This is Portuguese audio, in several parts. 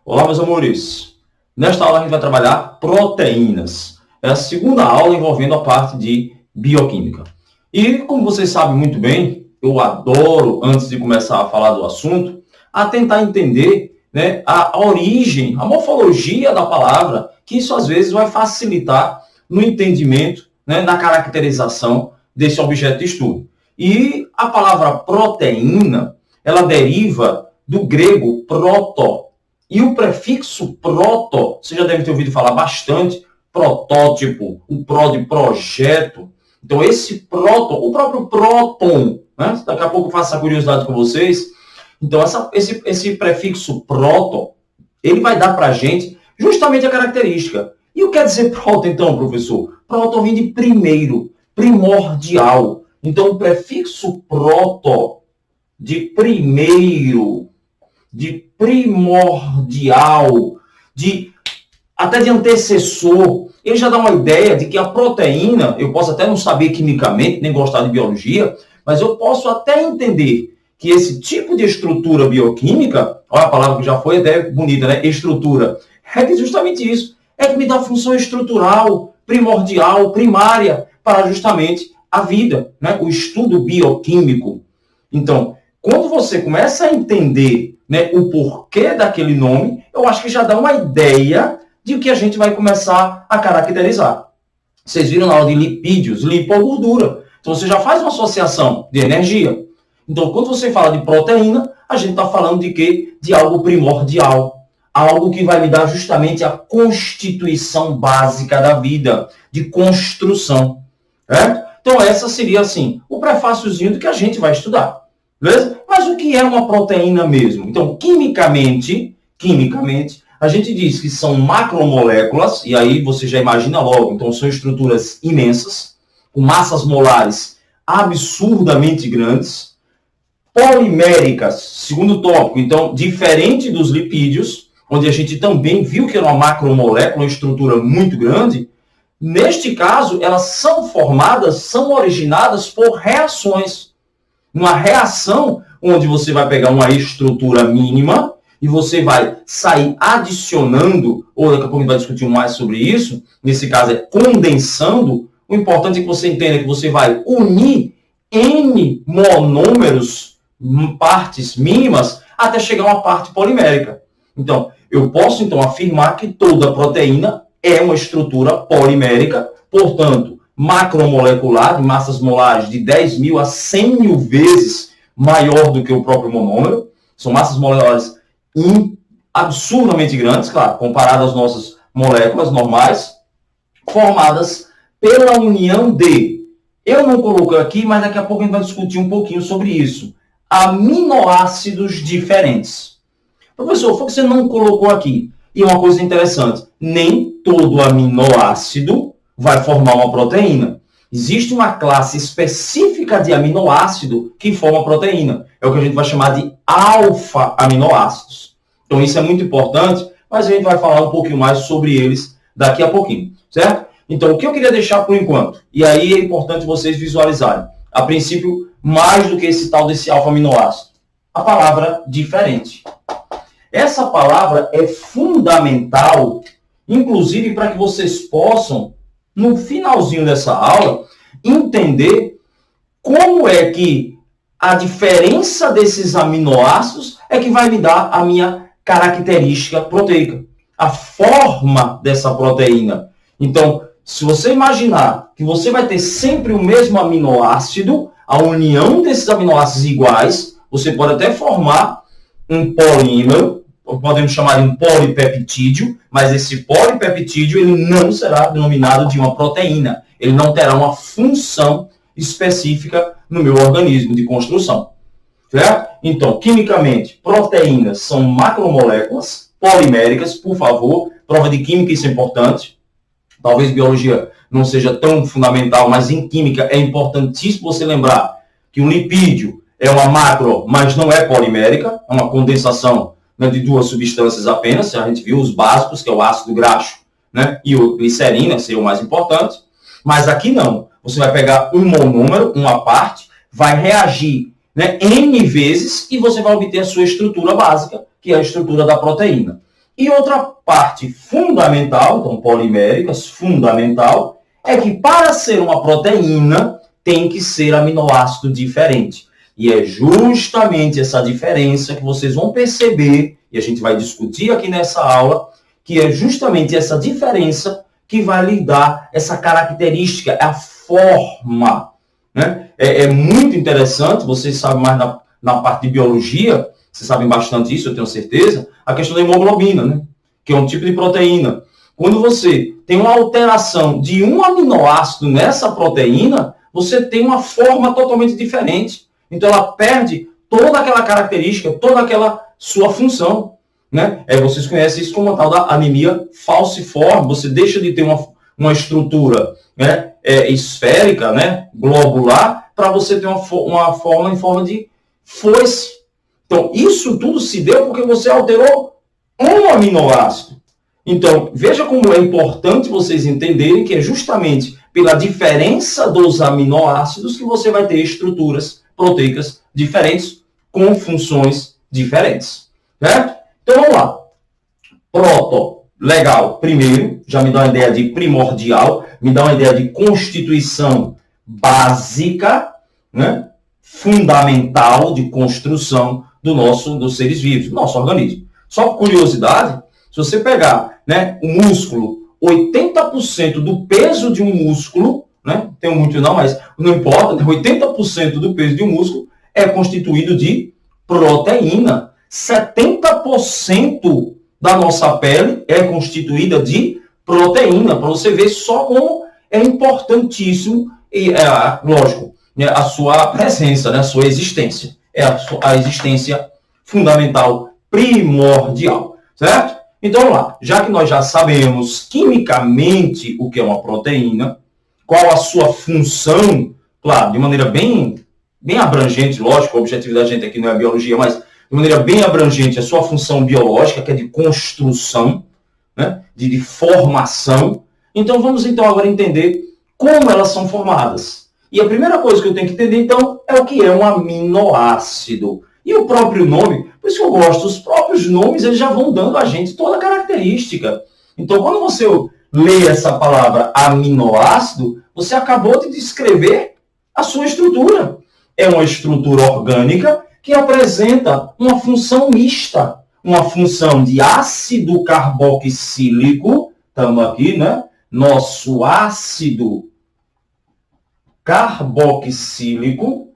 Olá, meus amores. Nesta aula a gente vai trabalhar proteínas. É a segunda aula envolvendo a parte de bioquímica. E, como vocês sabem muito bem, eu adoro, antes de começar a falar do assunto, a tentar entender, a origem, a morfologia da palavra, que isso às vezes vai facilitar no entendimento, na caracterização desse objeto de estudo. E a palavra proteína, ela deriva do grego proto. E o prefixo proto, você já deve ter ouvido falar bastante, protótipo, o pro de projeto. Então, esse proto, o próprio próton, daqui a pouco eu faço essa curiosidade com vocês. Então, esse prefixo proto, ele vai dar para a gente justamente a característica. E o que quer dizer proto, então, professor? Proto vem de primeiro, primordial. Então, o prefixo proto, de primeiro, de primordial, até de antecessor, ele já dá uma ideia de que a proteína, eu posso até não saber quimicamente, nem gostar de biologia, mas eu posso até entender que esse tipo de estrutura bioquímica, olha a palavra que já foi até bonita, estrutura, é justamente isso, é que me dá função estrutural, primordial, primária, para justamente a vida, o estudo bioquímico. Então, quando você começa a entender o porquê daquele nome, eu acho que já dá uma ideia de o que a gente vai começar a caracterizar. Vocês viram na aula de lipídios, lipo ou gordura. Então, você já faz uma associação de energia. Então, quando você fala de proteína, a gente está falando de quê? De algo primordial. Algo que vai me dar justamente a constituição básica da vida, de construção. Então, essa seria, assim, o prefáciozinho do que a gente vai estudar. Beleza? Mas o que é uma proteína mesmo? Então, quimicamente, a gente diz que são macromoléculas, e aí você já imagina logo, então são estruturas imensas, com massas molares absurdamente grandes, poliméricas, segundo tópico, então, diferente dos lipídios, onde a gente também viu que era uma macromolécula, uma estrutura muito grande, neste caso, elas são formadas, são originadas por reações. Uma reação onde você vai pegar uma estrutura mínima e você vai sair adicionando, ou daqui a pouco a gente vai discutir mais sobre isso, nesse caso é condensando. O importante é que você entenda que você vai unir N monômeros, partes mínimas, até chegar a uma parte polimérica. Então, eu posso então afirmar que toda proteína é uma estrutura polimérica, portanto, macromolecular, de massas molares de 10 mil a 100 mil vezes maior do que o próprio monômero. São massas moleculares absurdamente grandes, claro, comparadas às nossas moléculas normais, formadas pela união de, eu não coloquei aqui, mas daqui a pouco a gente vai discutir um pouquinho sobre isso, aminoácidos diferentes. Professor, foi que você não colocou aqui. E uma coisa interessante, nem todo aminoácido vai formar uma proteína. Existe uma classe específica de aminoácido que forma proteína. É o que a gente vai chamar de alfa-aminoácidos. Então, isso é muito importante, mas a gente vai falar um pouquinho mais sobre eles daqui a pouquinho, certo? Então, o que eu queria deixar por enquanto, e aí é importante vocês visualizarem, a princípio, mais do que esse tal desse alfa-aminoácido, a palavra diferente. Essa palavra é fundamental, inclusive para que vocês possam, no finalzinho dessa aula, entender como é que a diferença desses aminoácidos é que vai me dar a minha característica proteica, a forma dessa proteína. Então, se você imaginar que você vai ter sempre o mesmo aminoácido, a união desses aminoácidos iguais, você pode até formar um polímero, podemos chamar de um polipeptídeo, mas esse polipeptídeo ele não será denominado de uma proteína. Ele não terá uma função específica no meu organismo de construção. Certo? Então, quimicamente, proteínas são macromoléculas poliméricas, por favor, prova de química, isso é importante. Talvez biologia não seja tão fundamental, mas em química é importantíssimo você lembrar que um lipídio é uma macro, mas não é polimérica, é uma condensação de duas substâncias apenas. A gente viu os básicos, que é o ácido graxo, e o glicerina, que seria o mais importante. Mas aqui não. Você vai pegar um monômero, uma parte, vai reagir N vezes e você vai obter a sua estrutura básica, que é a estrutura da proteína. E outra parte fundamental, então poliméricas, fundamental, é que para ser uma proteína tem que ser aminoácido diferente. E é justamente essa diferença que vocês vão perceber, e a gente vai discutir aqui nessa aula, que é justamente essa diferença que vai lhe dar essa característica, a forma. Né? É muito interessante, vocês sabem mais na parte de biologia, vocês sabem bastante isso, eu tenho certeza, a questão da hemoglobina, né? Que é um tipo de proteína. Quando você tem uma alteração de um aminoácido nessa proteína, você tem uma forma totalmente diferente. Então, ela perde toda aquela característica, toda aquela sua função. Né? Vocês conhecem isso como a tal da anemia falciforme. Você deixa de ter uma estrutura, né, esférica, né, globular, para você ter uma forma em forma de foice. Então, isso tudo se deu porque você alterou um aminoácido. Então, veja como é importante vocês entenderem que é justamente pela diferença dos aminoácidos que você vai ter estruturas proteicas diferentes com funções diferentes. Certo? Então, vamos lá. Proto, legal. Primeiro, já me dá uma ideia de primordial, me dá uma ideia de constituição básica, né? Fundamental de construção dos seres vivos, do nosso organismo. Só por curiosidade, se você pegar, né, o músculo, 80% do peso de um músculo, né, tem muito não, mas não importa, 80% do peso de um músculo é constituído de proteína. 70% da nossa pele é constituída de proteína, para você ver só como é importantíssimo, e lógico, a sua presença, né, a sua existência. É a existência fundamental, primordial, certo? Então, vamos lá. Já que nós já sabemos quimicamente o que é uma proteína, qual a sua função, claro, de maneira bem abrangente, lógico, o objetivo da gente aqui não é a biologia, mas de maneira bem abrangente, a sua função biológica, que é de construção, né, de formação. Então, vamos então agora entender como elas são formadas. E a primeira coisa que eu tenho que entender, então, é o que é um aminoácido. E o próprio nome, por isso que eu gosto, os próprios nomes, eles já vão dando a gente toda a característica. Então, quando você lê essa palavra aminoácido, você acabou de descrever a sua estrutura. É uma estrutura orgânica que apresenta uma função mista, uma função de ácido carboxílico, estamos aqui, né? Nosso ácido carboxílico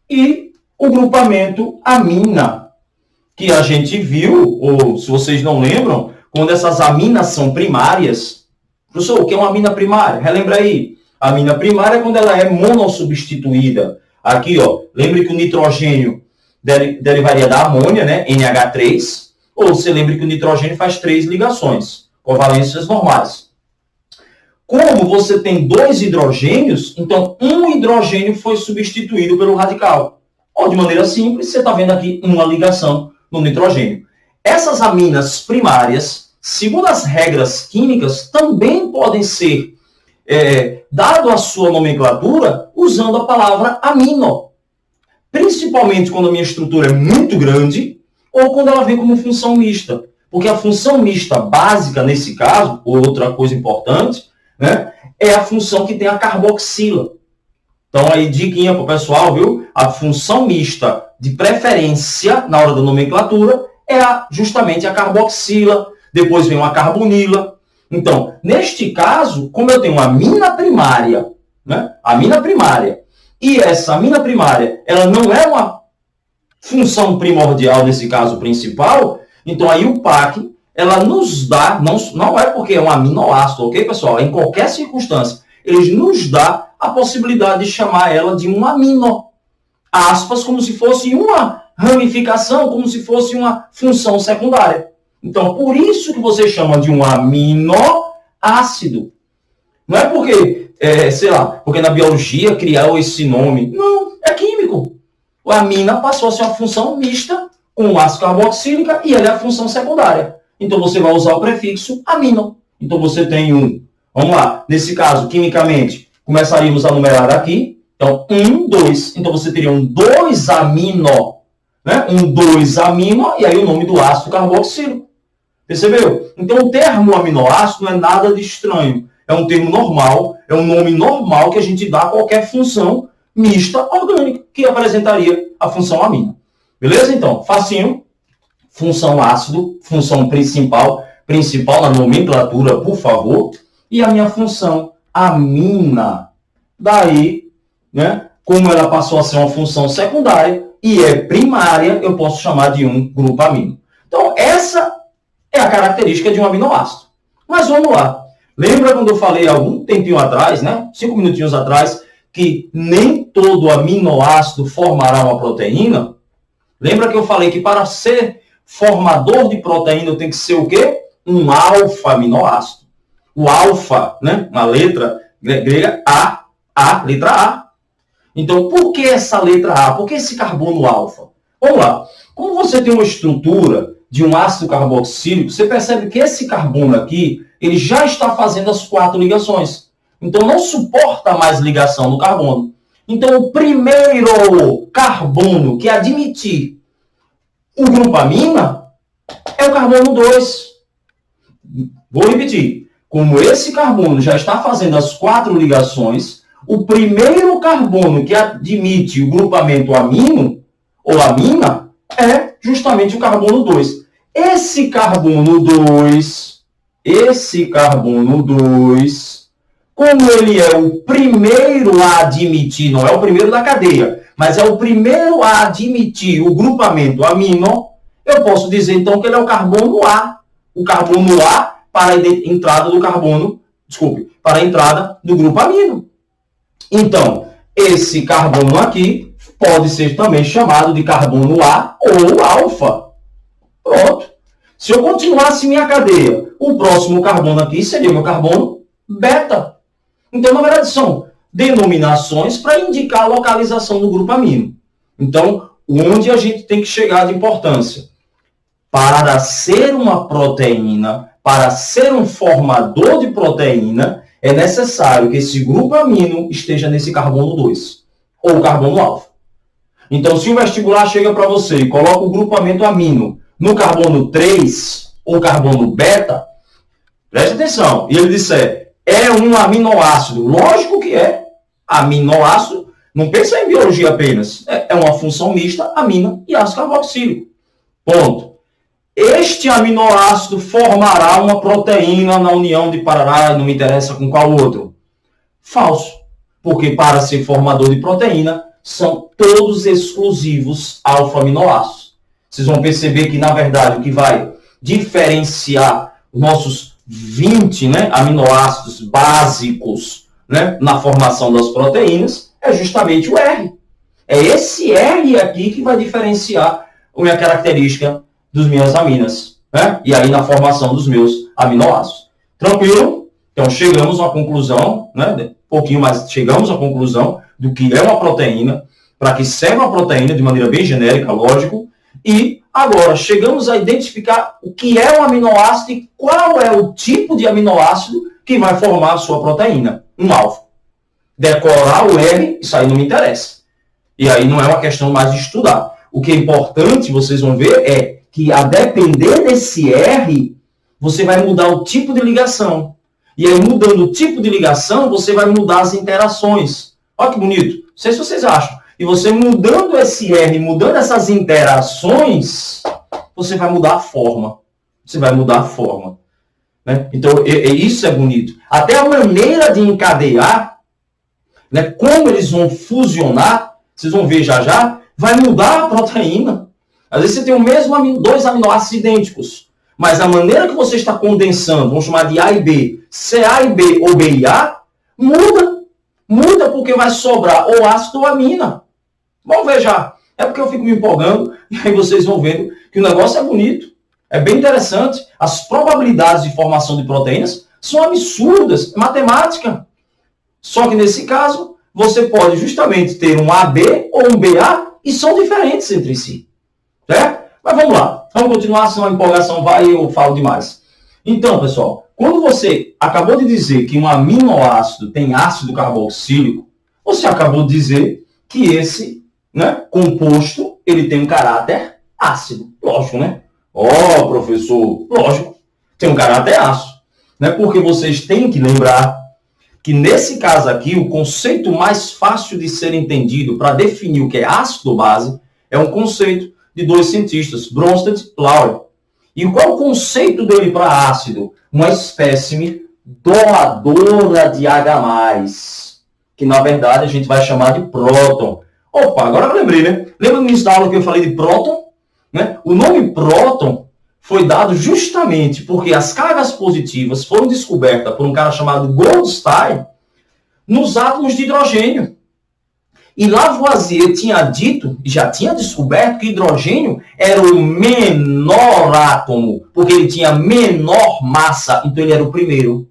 e o grupamento amina, que a gente viu, ou se vocês não lembram, quando essas aminas são primárias. Professor, o que é uma amina primária? Relembra aí. A amina primária é quando ela é monossubstituída. Aqui, ó, lembre que o nitrogênio derivaria da amônia, né, NH3, ou você lembre que o nitrogênio faz 3 ligações, covalências normais. Como você tem 2 hidrogênios, então um hidrogênio foi substituído pelo radical. Ou de maneira simples, você está vendo aqui uma ligação no nitrogênio. Essas aminas primárias, segundo as regras químicas, também podem ser dado a sua nomenclatura usando a palavra amino. Principalmente quando a minha estrutura é muito grande ou quando ela vem como função mista. Porque a função mista básica, nesse caso, outra coisa importante, né, é a função que tem a carboxila. Então, aí, diquinha para o pessoal, viu? A função mista de preferência, na hora da nomenclatura, é justamente a carboxila. Depois vem uma carbonila. Então, neste caso, como eu tenho uma amina primária, né? Amina primária, e essa amina primária, ela não é uma função primordial, nesse caso principal, então aí o PAC, ela nos dá, não é porque é um aminoácido, ok, pessoal? Em qualquer circunstância, ele nos dá a possibilidade de chamar ela de um amino, aspas, como se fosse uma ramificação, como se fosse uma função secundária. Então, por isso que você chama de um aminoácido. Não é porque, sei lá, porque na biologia criou esse nome. Não, é químico. A amina passou a ser uma função mista com o ácido carboxílica e ele é a função secundária. Então, você vai usar o prefixo amino. Então, você tem vamos lá, nesse caso, quimicamente, começaríamos a numerar aqui. Então, 1, 2. Então, você teria um 2-amino, né? Um 2-amino, e aí o nome do ácido carboxílico. Percebeu? Então, o termo aminoácido não é nada de estranho. É um termo normal, é um nome normal que a gente dá a qualquer função mista orgânica, que apresentaria a função amina. Beleza? Então, facinho. Função ácido, função principal na nomenclatura, por favor. E a minha função amina. Daí, né, como ela passou a ser uma função secundária e é primária, eu posso chamar de um grupo amino. Então, essa é a característica de um aminoácido. Mas vamos lá. Lembra quando eu falei algum tempinho atrás, né, 5 minutinhos atrás, que nem todo aminoácido formará uma proteína? Lembra que eu falei que para ser formador de proteína tem que ser o quê? Um alfa-aminoácido. O alfa, né, uma letra grega letra A. Então, por que essa letra A? Por que esse carbono alfa? Vamos lá. Como você tem uma estrutura de um ácido carboxílico, você percebe que esse carbono aqui, ele já está fazendo as 4 ligações. Então, não suporta mais ligação no carbono. Então, o primeiro carbono que admitir o grupo amina é o carbono 2. Vou repetir. Como esse carbono já está fazendo as 4 ligações, o primeiro carbono que admite o grupamento amino ou amina é justamente o carbono 2. Esse carbono 2, como ele é o primeiro a admitir, não é o primeiro da cadeia, mas é o primeiro a admitir o grupamento amino, eu posso dizer então que ele é o carbono A. O carbono A para a entrada do carbono, para a entrada do grupo amino. Então, esse carbono aqui pode ser também chamado de carbono A ou alfa. Pronto. Se eu continuasse minha cadeia, o próximo carbono aqui seria o meu carbono beta. Então, na verdade, são denominações para indicar a localização do grupo amino. Então, onde a gente tem que chegar de importância? Para ser uma proteína, para ser um formador de proteína, é necessário que esse grupo amino esteja nesse carbono 2, ou carbono alfa. Então, se o vestibular chega para você e coloca o grupamento amino no carbono 3, ou carbono beta, preste atenção, e ele disser, é um aminoácido. Lógico que é aminoácido, não pensa em biologia apenas. É uma função mista, amina e ácido carboxílico. Ponto. Este aminoácido formará uma proteína na união de Parará, não me interessa com qual outro. Falso. Porque para ser formador de proteína, são todos exclusivos alfa-aminoácidos. Vocês vão perceber que, na verdade, o que vai diferenciar os nossos 20 aminoácidos básicos na formação das proteínas é justamente o R. É esse R aqui que vai diferenciar a minha característica dos minhas aminas, e aí na formação dos meus aminoácidos. Tranquilo? Então chegamos à conclusão, pouquinho mais, chegamos à conclusão do que é uma proteína, para que serve uma proteína de maneira bem genérica, lógico, e agora chegamos a identificar o que é um aminoácido e qual é o tipo de aminoácido que vai formar a sua proteína, um alfa. Decorar o R, isso aí não me interessa. E aí não é uma questão mais de estudar. O que é importante, vocês vão ver, é que a depender desse R, você vai mudar o tipo de ligação. E aí, mudando o tipo de ligação, você vai mudar as interações. Olha que bonito. Não sei se vocês acham. E você mudando esse R, mudando essas interações, você vai mudar a forma. Você vai mudar a forma. Então, isso é bonito. Até a maneira de encadear, como eles vão fusionar, vocês vão ver já, vai mudar a proteína. Às vezes você tem o mesmo dois aminoácidos idênticos, mas a maneira que você está condensando, vamos chamar de A e B, CA e B ou B e A, muda. Muda porque vai sobrar ou ácido ou amina. Vamos ver já. É porque eu fico me empolgando e aí vocês vão vendo que o negócio é bonito. É bem interessante. As probabilidades de formação de proteínas são absurdas. É matemática. Só que nesse caso, você pode justamente ter um AB ou um BA e são diferentes entre si. Certo? Mas vamos lá. Vamos continuar, senão a empolgação vai e eu falo demais. Então, pessoal, quando você acabou de dizer que um aminoácido tem ácido carboxílico, você acabou de dizer que esse composto ele tem um caráter ácido. Lógico, né? Professor, lógico. tem um caráter ácido. Né? Porque vocês têm que lembrar que nesse caso aqui, o conceito mais fácil de ser entendido para definir o que é ácido ou base é um conceito de dois cientistas, Bronsted e Lowry. E qual é o conceito dele para ácido? Uma espécime doadora de H+, que na verdade a gente vai chamar de próton. Opa, agora eu lembrei, né? Lembra no início da aula que eu falei de próton? Né? O nome próton foi dado justamente porque as cargas positivas foram descobertas por um cara chamado Goldstein nos átomos de hidrogênio. E Lavoisier tinha dito, já tinha descoberto que hidrogênio era o menor átomo, porque ele tinha menor massa, então ele era o primeiro.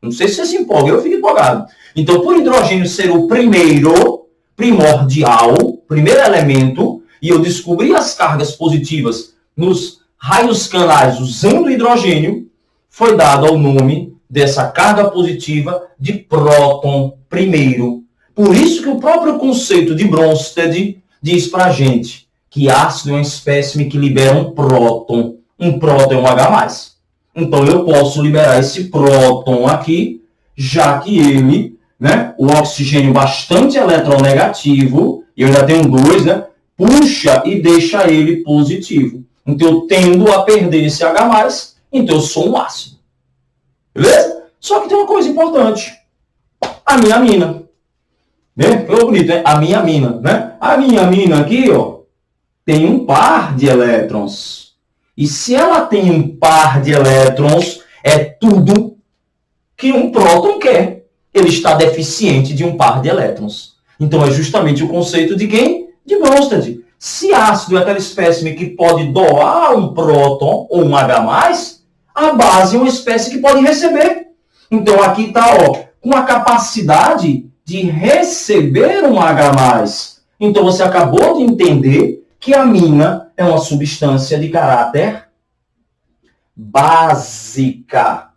Não sei se você se empolga, eu fico empolgado. Então, por hidrogênio ser o primeiro, primordial, primeiro elemento, e eu descobri as cargas positivas nos raios canais usando hidrogênio, foi dado ao nome dessa carga positiva de próton primeiro. Por isso que o próprio conceito de Bronsted diz pra gente que ácido é uma espécime que libera um próton. Um próton é um H+. Então eu posso liberar esse próton aqui, já que ele, né, o oxigênio bastante eletronegativo, e eu ainda tenho 2, né, puxa e deixa ele positivo. Então eu tendo a perder esse H+, então eu sou um ácido. Beleza? Só que tem uma coisa importante. A minha amina. Né? Foi bonito, né? A minha amina. Né? A minha amina aqui, ó, tem um par de elétrons. E se ela tem um par de elétrons, é tudo que um próton quer. Ele está deficiente de um par de elétrons. Então é justamente o conceito de quem? De Bronsted. Se ácido é aquela espécime que pode doar um próton ou um H+, a base é uma espécie que pode receber. Então aqui está, com a capacidade de receber um H+. Então você acabou de entender que a amina é uma substância de caráter básica.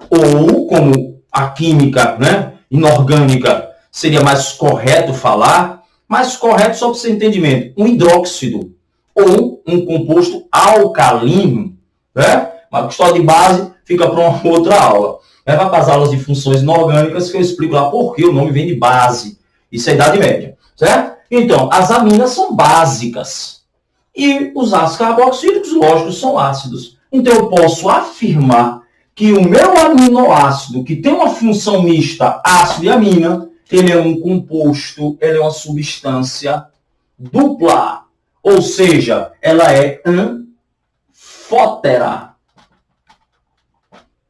Ou, como a química, né, inorgânica seria mais correto falar, mais correto só para seu entendimento, um hidróxido ou um composto alcalino. Né? Uma história de base fica para uma outra aula. Vai para as aulas de funções inorgânicas que eu explico lá por que o nome vem de base. Isso é a Idade Média, certo? Então, as aminas são básicas. E os ácidos carboxílicos, lógico, são ácidos. Então, eu posso afirmar que o meu aminoácido, que tem uma função mista ácido e amina, ele é um composto, ele é uma substância dupla. Ou seja, ela é anfótera.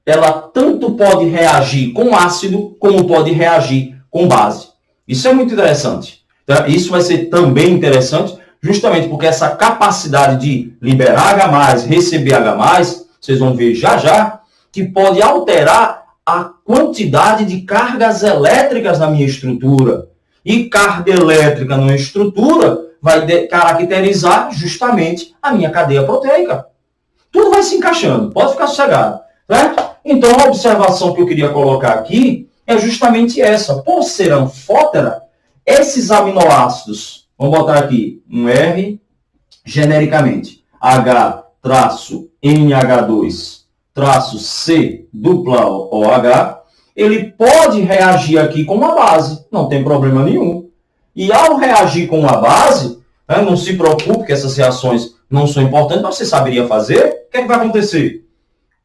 Ela tanto pode reagir com ácido, como pode reagir com base. Isso é muito interessante. Tá? Isso vai ser também interessante, justamente porque essa capacidade de liberar H+, receber H+, vocês vão ver já já, que pode alterar a quantidade de cargas elétricas na minha estrutura. E carga elétrica numa estrutura vai caracterizar justamente a minha cadeia proteica. Tudo vai se encaixando, pode ficar sossegado. Certo? Então, a observação que eu queria colocar aqui é justamente essa. Por ser anfótera, esses aminoácidos, vamos botar aqui um R, genericamente, H-NH2-C dupla OH, ele pode reagir aqui com uma base, não tem problema nenhum. E ao reagir com uma base, não se preocupe que essas reações não são importantes, mas você saberia fazer, o que é que vai acontecer?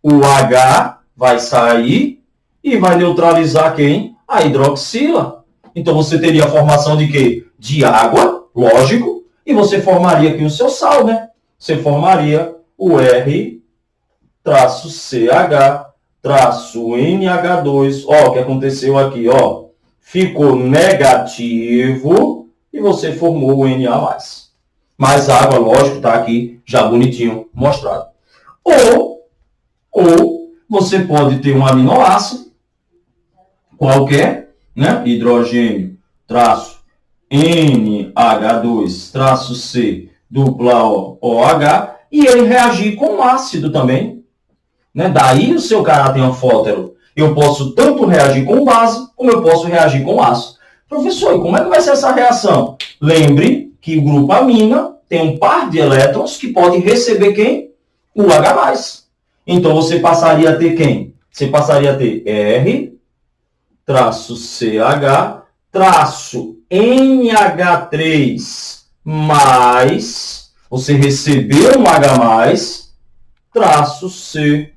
O H vai sair e vai neutralizar quem? A hidroxila. Então você teria a formação de quê? De água, lógico, e você formaria aqui o seu sal, né? Você formaria o R-CH-NH2. Ó, o que aconteceu aqui, ó. Ficou negativo e você formou o Na+. Mais água, lógico, tá aqui já bonitinho mostrado. Ou você pode ter um aminoácido qualquer, né? Hidrogênio, NH2-C, dupla OH, e ele reagir com ácido também. Né? Daí o seu caráter anfótero. Eu posso tanto reagir com base, como eu posso reagir com ácido. Professor, e como é que vai ser essa reação? Lembre que o grupo amina tem um par de elétrons que pode receber quem? O H+. Então, você passaria a ter quem? Você passaria a ter R, traço CH, traço NH3, mais, você recebeu um H+, traço C,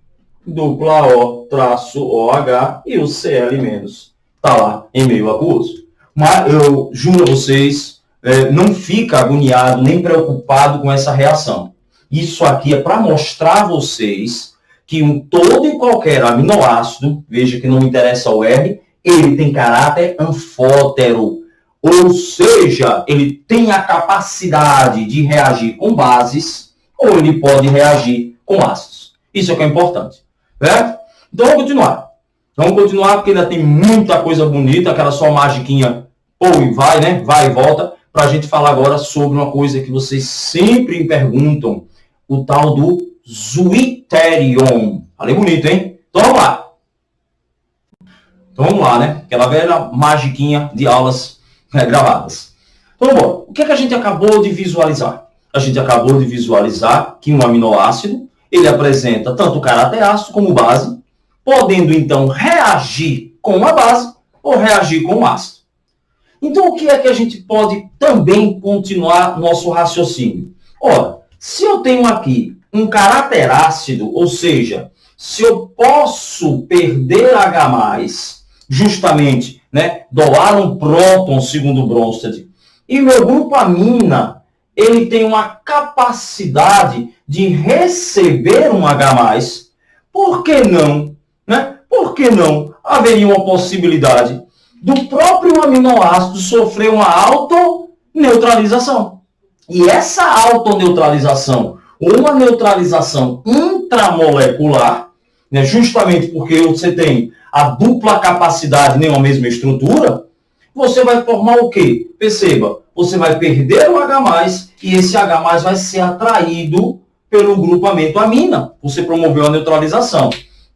dupla O, traço OH e o Cl-. Está lá, em meio aquoso. Mas eu juro a vocês, não fica agoniado nem preocupado com essa reação. Isso aqui é para mostrar a vocês que todo e qualquer aminoácido, veja que não me interessa o R, ele tem caráter anfótero. Ou seja, ele tem a capacidade de reagir com bases ou ele pode reagir com ácidos. Isso é que é importante. Certo? Então vamos continuar. Vamos continuar porque ainda tem muita coisa bonita, aquela só magiquinha ou e vai, né? Vai e volta, para a gente falar agora sobre uma coisa que vocês sempre me perguntam, o tal do zwitterium. Falei bonito, hein? Então vamos lá. Então vamos lá, né? Aquela velha magiquinha de aulas gravadas. Então vamos embora. O que é que a gente acabou de visualizar? A gente acabou de visualizar que um aminoácido ele apresenta tanto caráter ácido como base, podendo então reagir com uma base ou reagir com um ácido. Então, o que é que a gente pode também continuar nosso raciocínio? Ora, se eu tenho aqui um caráter ácido, ou seja, se eu posso perder H+, justamente, né, doar um próton, segundo Bronsted, e meu grupo amina, ele tem uma capacidade de receber um H+, por que não, né? Por que não haveria uma possibilidade do próprio aminoácido sofrer uma autoneutralização? E essa autoneutralização, ou uma neutralização intramolecular, né, justamente porque você tem a dupla capacidade nem a mesma estrutura, você vai formar o quê? Perceba, você vai perder o H+, e esse H+, vai ser atraído pelo grupamento amina. Você promoveu a neutralização.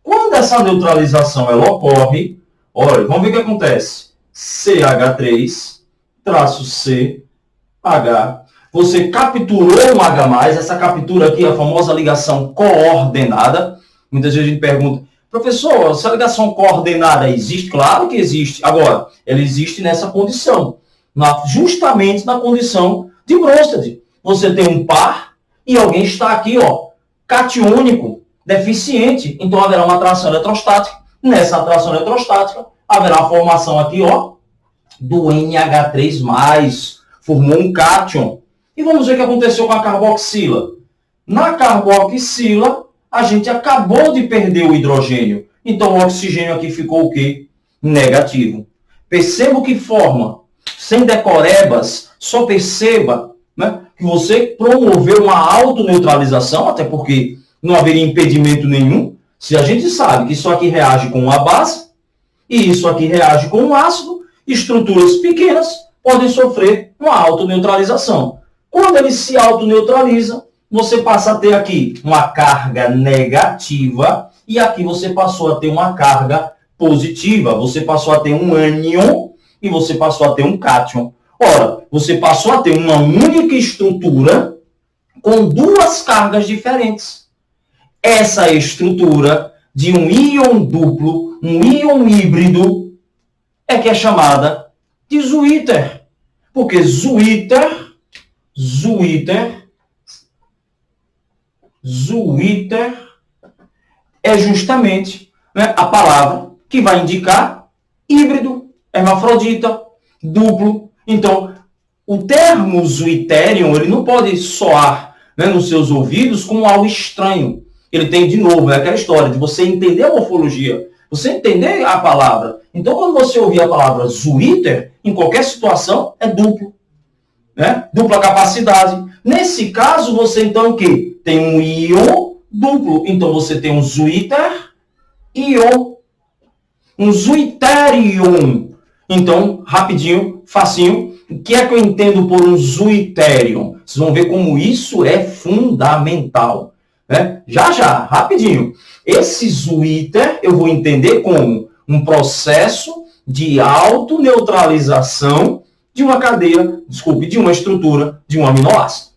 Quando essa neutralização ela ocorre, olha, vamos ver o que acontece. CH3, traço C, H. Você capturou um H+, essa captura aqui é a famosa ligação coordenada. Muitas vezes a gente pergunta, professor, essa ligação coordenada existe? Claro que existe. Agora, ela existe nessa condição, justamente na condição de Bronsted. Você tem um par e alguém está aqui, ó, catiônico, deficiente, então haverá uma atração eletrostática. Nessa atração eletrostática, haverá a formação aqui, ó, do NH3+, formou um cátion. E vamos ver o que aconteceu com a carboxila. Na carboxila, a gente acabou de perder o hidrogênio. Então, o oxigênio aqui ficou o quê? Negativo. Perceba o que forma. Sem decorebas, só perceba, né, que você promoveu uma autoneutralização, até porque não haveria impedimento nenhum. Se a gente sabe que isso aqui reage com uma base, e isso aqui reage com um ácido, estruturas pequenas podem sofrer uma autoneutralização. Quando ele se autoneutraliza, você passa a ter aqui uma carga negativa, e aqui você passou a ter uma carga positiva. Você passou a ter um ânion e você passou a ter um cátion. Ora, você passou a ter uma única estrutura com duas cargas diferentes. Essa estrutura de um íon duplo, um íon híbrido, é que é chamada de Zwitter. Porque Zwitter é justamente, né, a palavra que vai indicar híbrido, hermafrodita, duplo. Então, o termo Zwitterium, ele não pode soar, né, nos seus ouvidos como algo estranho. Ele tem, de novo, aquela história de você entender a morfologia, você entender a palavra. Então, quando você ouvir a palavra Zwitter, em qualquer situação, é duplo. Né? Dupla capacidade. Nesse caso, você então o quê? Tem um íon duplo. Então, você tem um Zwitter íon. Um Zwitterium. Então, rapidinho, facinho. O que é que eu entendo por um Zwitterium? Vocês vão ver como isso é fundamental. Né? Já, rapidinho. Esse Zwitter eu vou entender como um processo de autoneutralização de uma cadeia, de uma estrutura de um aminoácido.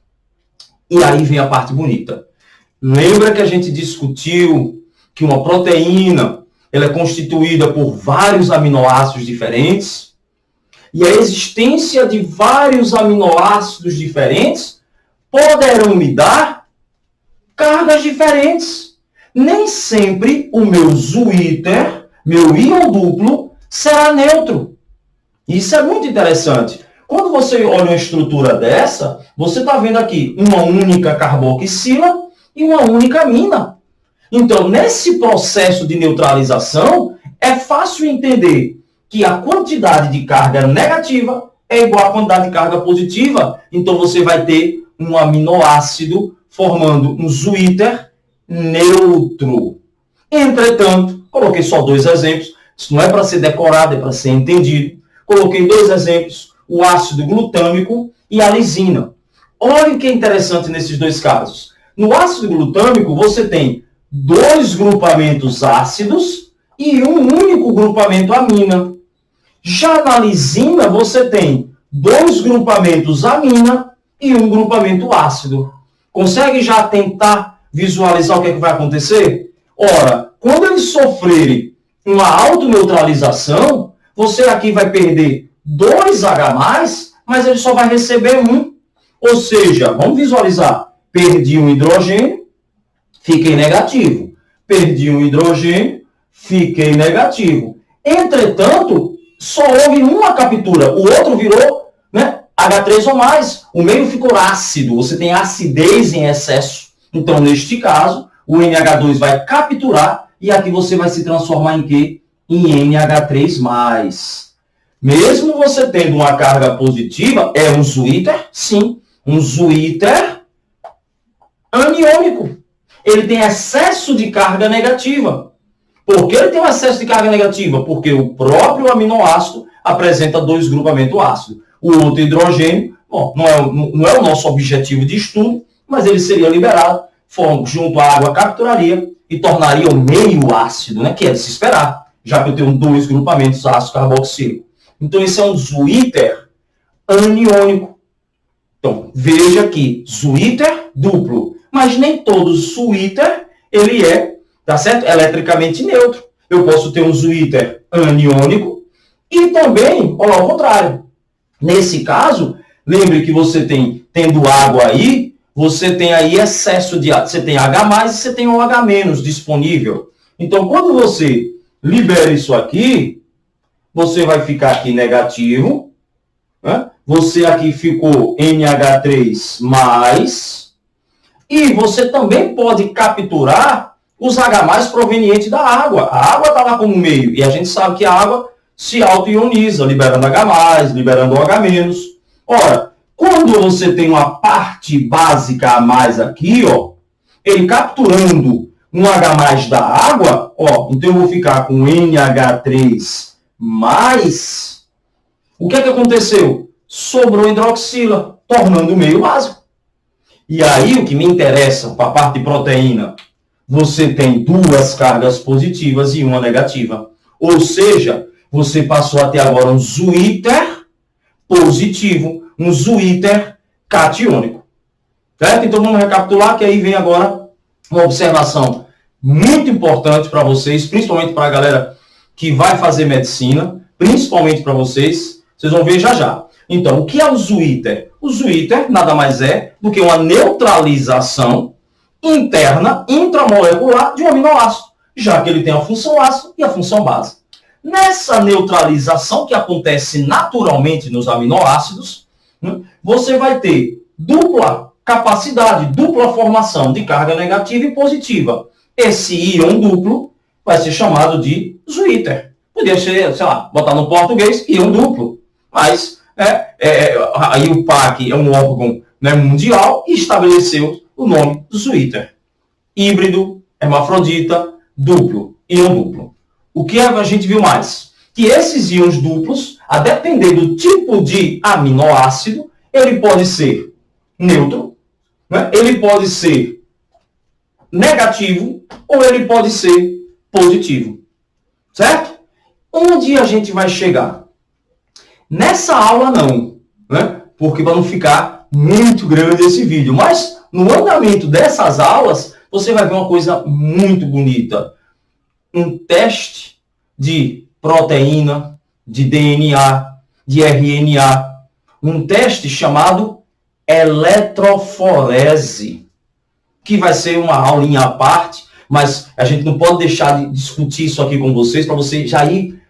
E aí vem a parte bonita. Lembra que a gente discutiu que uma proteína ela é constituída por vários aminoácidos diferentes? E a existência de vários aminoácidos diferentes poderão me dar cargas diferentes. Nem sempre o meu Zwitter, meu íon duplo, será neutro. Isso é muito interessante. Quando você olha uma estrutura dessa, você está vendo aqui uma única carboxila e uma única amina. Então, nesse processo de neutralização, é fácil entender que a quantidade de carga negativa é igual à quantidade de carga positiva. Então, você vai ter um aminoácido formando um Zwitter neutro. Entretanto, coloquei só 2 exemplos. Isso não é para ser decorado, é para ser entendido. Coloquei 2 exemplos, o ácido glutâmico e a lisina. Olha o que é interessante nesses 2 casos. No ácido glutâmico, você tem 2 grupamentos ácidos e um único grupamento amina. Já na lisina, você tem 2 grupamentos amina e um grupamento ácido. Consegue já tentar visualizar o que é que vai acontecer? Ora, quando eles sofrerem uma autoneutralização, você aqui vai perder 2H+, mas ele só vai receber 1. Ou seja, vamos visualizar. Perdi um hidrogênio, fiquei negativo. Perdi um hidrogênio, fiquei negativo. Entretanto, só houve uma captura. O outro virou, né, H3 ou mais. O meio ficou ácido. Você tem acidez em excesso. Então, neste caso, o NH2 vai capturar e aqui você vai se transformar em quê? Em NH3+. Mesmo você tendo uma carga positiva, é um Zwitter? Sim. Um Zwitter aniônico. Ele tem excesso de carga negativa. Por que ele tem um excesso de carga negativa? Porque o próprio aminoácido apresenta 2 grupamentos ácidos. O outro hidrogênio, bom, não é o nosso objetivo de estudo, mas ele seria liberado, junto à água capturaria e tornaria o meio ácido, né, que é de se esperar, já que eu tenho 2 grupamentos ácido carboxílico. Então, esse é um Zwitter aniônico. Então, veja aqui, Zwitter duplo. Mas nem todo Zwitter, ele é, tá certo? Eletricamente neutro. Eu posso ter um Zwitter aniônico e também, olha lá, ao contrário. Nesse caso, lembre que você tendo água aí, você tem aí excesso de água. Você tem H+, e você tem um H- disponível. Então, quando você libera isso aqui, você vai ficar aqui negativo, né? Você aqui ficou NH3+, e você também pode capturar os H+ provenientes da água. A água está lá como meio, e a gente sabe que a água se auto-ioniza, liberando H+, liberando OH-. Ora, quando você tem uma parte básica a mais aqui, ó, ele capturando um H+ da água, ó, então eu vou ficar com NH3+, o que é que aconteceu? Sobrou hidroxila, tornando o meio básico. E aí, o que me interessa para a parte de proteína, você tem 2 cargas positivas e uma negativa. Ou seja, você passou até agora um Zwitter positivo, um Zwitter catiônico. Certo? Então, vamos recapitular, que aí vem agora uma observação muito importante para vocês, principalmente para a galera que vai fazer medicina, principalmente para vocês vão ver já já. Então, o que é o Zwitter? O Zwitter nada mais é do que uma neutralização interna, intramolecular de um aminoácido, já que ele tem a função ácido e a função base. Nessa neutralização que acontece naturalmente nos aminoácidos, né, você vai ter dupla capacidade, dupla formação de carga negativa e positiva. Esse íon duplo vai ser chamado de Zwitter. Podia ser, sei lá, botar no português, íon duplo. Mas aí o PAC é um órgão, né, mundial e estabeleceu o nome Zwitter. Híbrido, hermafrodita, duplo, íon duplo. O que a gente viu mais? Que esses íons duplos, a depender do tipo de aminoácido, ele pode ser neutro, né? Ele pode ser negativo ou ele pode ser positivo. Certo? Onde a gente vai chegar? Nessa aula não, né? Porque para não ficar muito grande esse vídeo. Mas no andamento dessas aulas, você vai ver uma coisa muito bonita. Um teste de proteína, de DNA, de RNA. Um teste chamado eletroforese, que vai ser uma aulinha à parte, mas a gente não pode deixar de discutir isso aqui com vocês, para você já ir,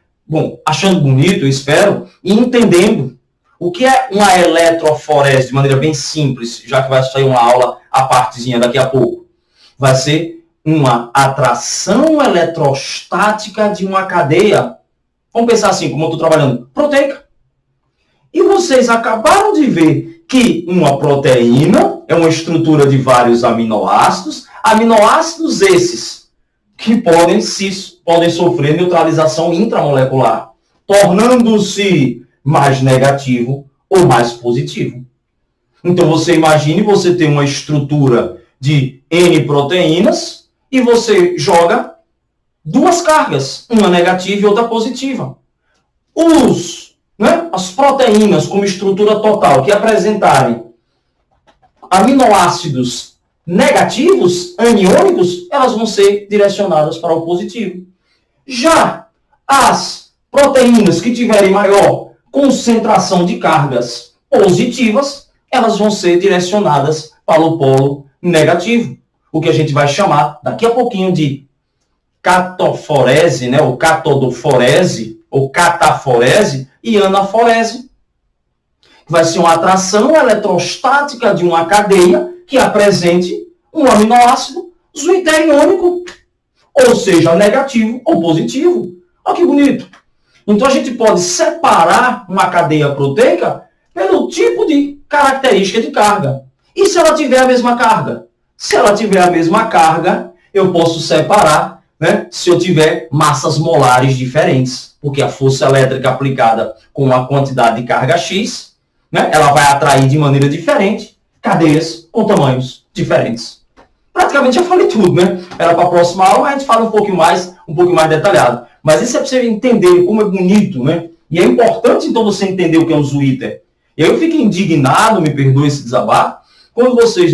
achando bonito, eu espero, e entendendo o que é uma eletroforese, de maneira bem simples, já que vai sair uma aula à partezinha daqui a pouco. Vai ser uma atração eletrostática de uma cadeia, vamos pensar assim, como eu estou trabalhando, proteica. E vocês acabaram de ver que uma proteína é uma estrutura de vários aminoácidos esses que podem sofrer neutralização intramolecular, tornando-se mais negativo ou mais positivo. Então você imagine você ter uma estrutura de N proteínas e você joga duas cargas, uma negativa e outra positiva. As proteínas como estrutura total que apresentarem aminoácidos negativos, aniônicos, elas vão ser direcionadas para o positivo. Já as proteínas que tiverem maior concentração de cargas positivas, elas vão ser direcionadas para o polo negativo. O que a gente vai chamar daqui a pouquinho de catoforese, ou catodoforese, ou cataforese e anaforese. Vai ser uma atração eletrostática de uma cadeia que apresente um aminoácido zuiteriônico, ou seja, negativo ou positivo. Olha que bonito. Então a gente pode separar uma cadeia proteica pelo tipo de característica de carga. E se ela tiver a mesma carga? Se ela tiver a mesma carga, eu posso separar, se eu tiver massas molares diferentes. Porque a força elétrica aplicada com uma quantidade de carga X, ela vai atrair de maneira diferente cadeias com tamanhos diferentes. Praticamente já falei tudo, Era para a próxima aula, a gente fala um pouquinho mais detalhado. Mas isso é para você entender como é bonito, E é importante, então, você entender o que é um Zwitter. E aí eu fico indignado, me perdoe esse desabafo, quando vocês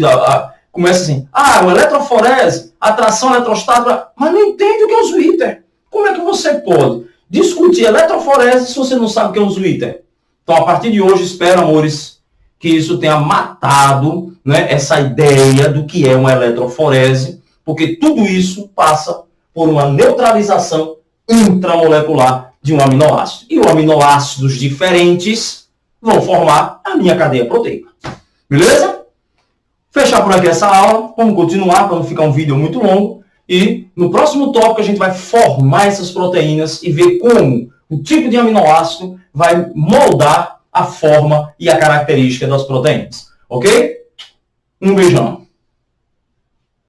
começam assim, uma eletroforese, atração eletrostática, mas não entende o que é um Zwitter. Como é que você pode discutir eletroforese se você não sabe o que é um Zwitter? Então, a partir de hoje, espero, amores, que isso tenha matado essa ideia do que é uma eletroforese, porque tudo isso passa por uma neutralização intramolecular de um aminoácido. E os aminoácidos diferentes vão formar a minha cadeia proteica. Beleza? Fechar por aqui essa aula. Vamos continuar para não ficar um vídeo muito longo. E no próximo tópico a gente vai formar essas proteínas e ver como o tipo de aminoácido vai moldar a forma e a característica das proteínas. Ok? Um beijão.